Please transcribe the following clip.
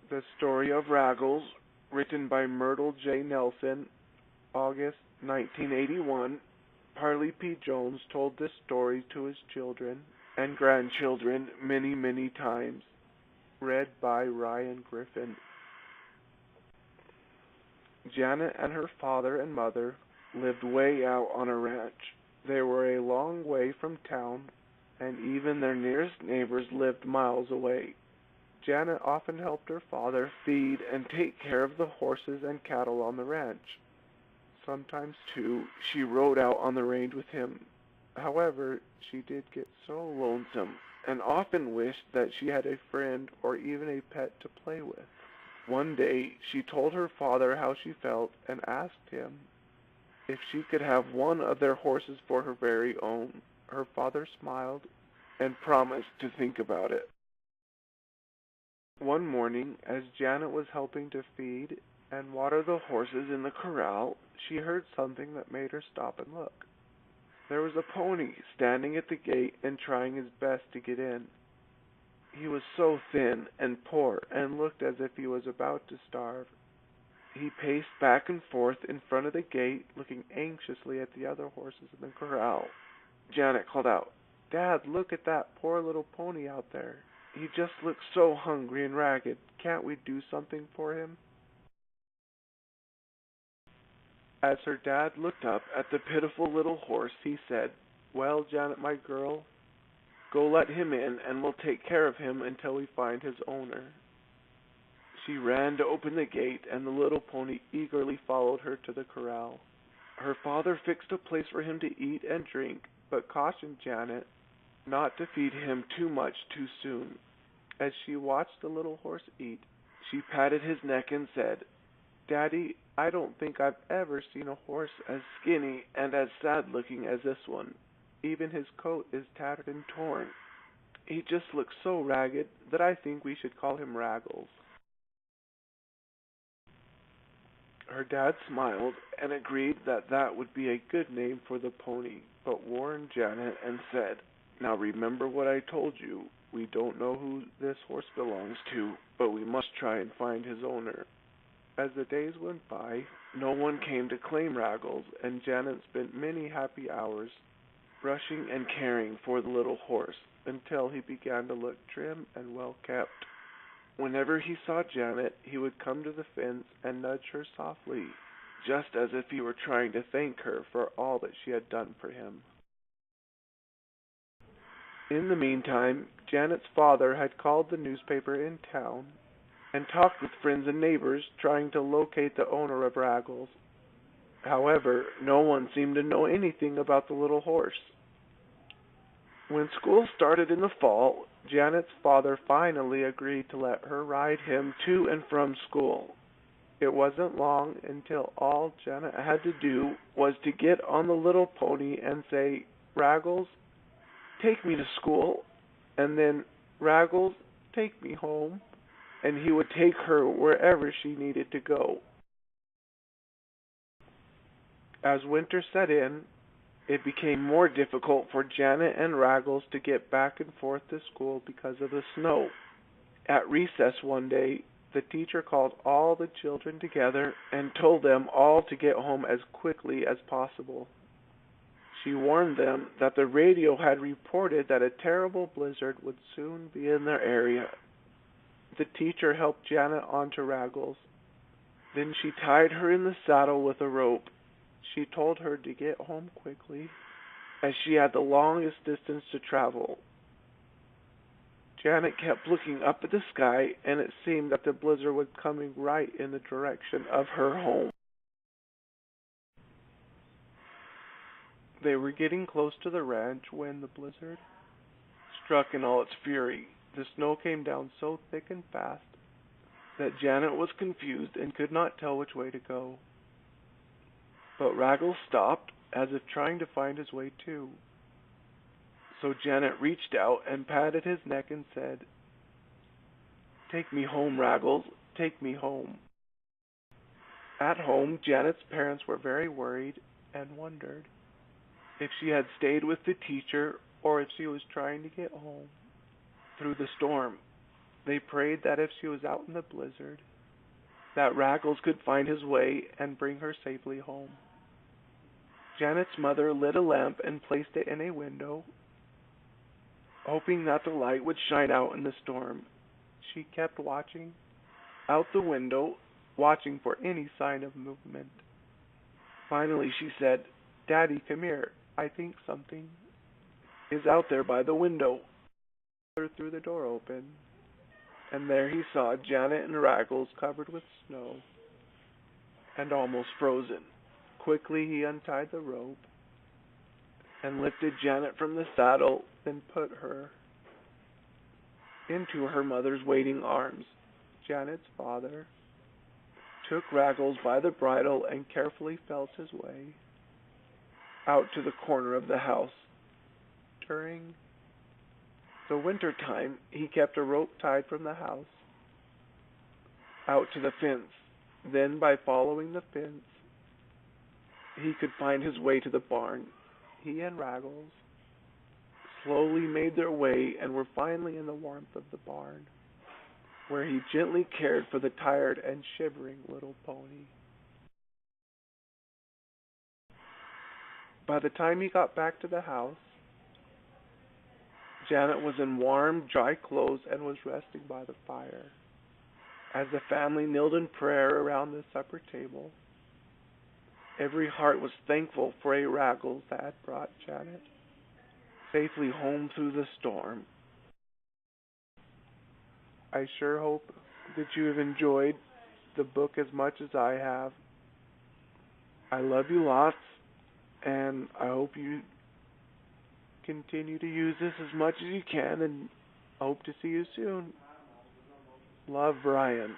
The Story of Raggles, written by Myrtle J. Nelson, August 1981. Parley P. Jones told this story to his children and grandchildren many, many times. Read by Ryan Griffin. Janet and her father and mother lived way out on a ranch. They were a long way from town, and even their nearest neighbors lived miles away. Janet often helped her father feed and take care of the horses and cattle on the ranch. Sometimes, too, she rode out on the range with him. However, she did get so lonesome and often wished that she had a friend or even a pet to play with. One day, she told her father how she felt and asked him if she could have one of their horses for her very own. Her father smiled and promised to think about it. One morning, as Janet was helping to feed and water the horses in the corral, she heard something that made her stop and look. There was a pony standing at the gate and trying his best to get in. He was so thin and poor and looked as if he was about to starve. He paced back and forth in front of the gate, looking anxiously at the other horses in the corral. Janet called out, "Dad, look at that poor little pony out there. He just looks so hungry and ragged. Can't we do something for him?" As her dad looked up at the pitiful little horse, he said, "Well, Janet, my girl, go let him in, and we'll take care of him until we find his owner." She ran to open the gate, and the little pony eagerly followed her to the corral. Her father fixed a place for him to eat and drink, but cautioned Janet not to feed him too much too soon. As she watched the little horse eat, she patted his neck and said, "Daddy, I don't think I've ever seen a horse as skinny and as sad-looking as this one. Even his coat is tattered and torn. He just looks so ragged that I think we should call him Raggles." Her dad smiled and agreed that that would be a good name for the pony, but warned Janet and said, "Now remember what I told you. We don't know who this horse belongs to, but we must try and find his owner." As the days went by, no one came to claim Raggles, and Janet spent many happy hours brushing and caring for the little horse until he began to look trim and well kept. Whenever he saw Janet, he would come to the fence and nudge her softly, just as if he were trying to thank her for all that she had done for him. In the meantime, Janet's father had called the newspaper in town and talked with friends and neighbors trying to locate the owner of Raggles. However, no one seemed to know anything about the little horse. When school started in the fall, Janet's father finally agreed to let her ride him to and from school. It wasn't long until all Janet had to do was to get on the little pony and say, "Raggles, take me to school," and then, "Raggles, take me home," and he would take her wherever she needed to go. As winter set in, it became more difficult for Janet and Raggles to get back and forth to school because of the snow. At recess one day, the teacher called all the children together and told them all to get home as quickly as possible. She warned them that the radio had reported that a terrible blizzard would soon be in their area. The teacher helped Janet onto Raggles. Then she tied her in the saddle with a rope. She told her to get home quickly, as she had the longest distance to travel. Janet kept looking up at the sky, and it seemed that the blizzard was coming right in the direction of her home. They were getting close to the ranch when the blizzard struck in all its fury. The snow came down so thick and fast that Janet was confused and could not tell which way to go. But Raggles stopped, as if trying to find his way too. So Janet reached out and patted his neck and said, "Take me home, Raggles, take me home." At home, Janet's parents were very worried and wondered if she had stayed with the teacher or if she was trying to get home. Through the storm, They prayed that if she was out in the blizzard, that Raggles could find his way and bring her safely home. Janet's mother lit a lamp and placed it in a window, hoping that the light would shine out in the storm. She kept watching out the window, watching for any sign of movement. Finally, she said, "Daddy, come here. I think something is out there by the window." He threw the door open, and there he saw Janet and Raggles covered with snow and almost frozen. Quickly he untied the rope and lifted Janet from the saddle, then put her into her mother's waiting arms. Janet's father took Raggles by the bridle and carefully felt his way out to the corner of the house. During the winter time, he kept a rope tied from the house out to the fence. Then, by following the fence, he could find his way to the barn. He and Raggles slowly made their way and were finally in the warmth of the barn, where he gently cared for the tired and shivering little pony. By the time he got back to the house, Janet was in warm, dry clothes and was resting by the fire. As the family knelt in prayer around the supper table, every heart was thankful for a Raggles that had brought Janet safely home through the storm. I sure hope that you have enjoyed the book as much as I have. I love you lots, and I hope you continue to use this as much as you can, and hope to see you soon. Love, Brian.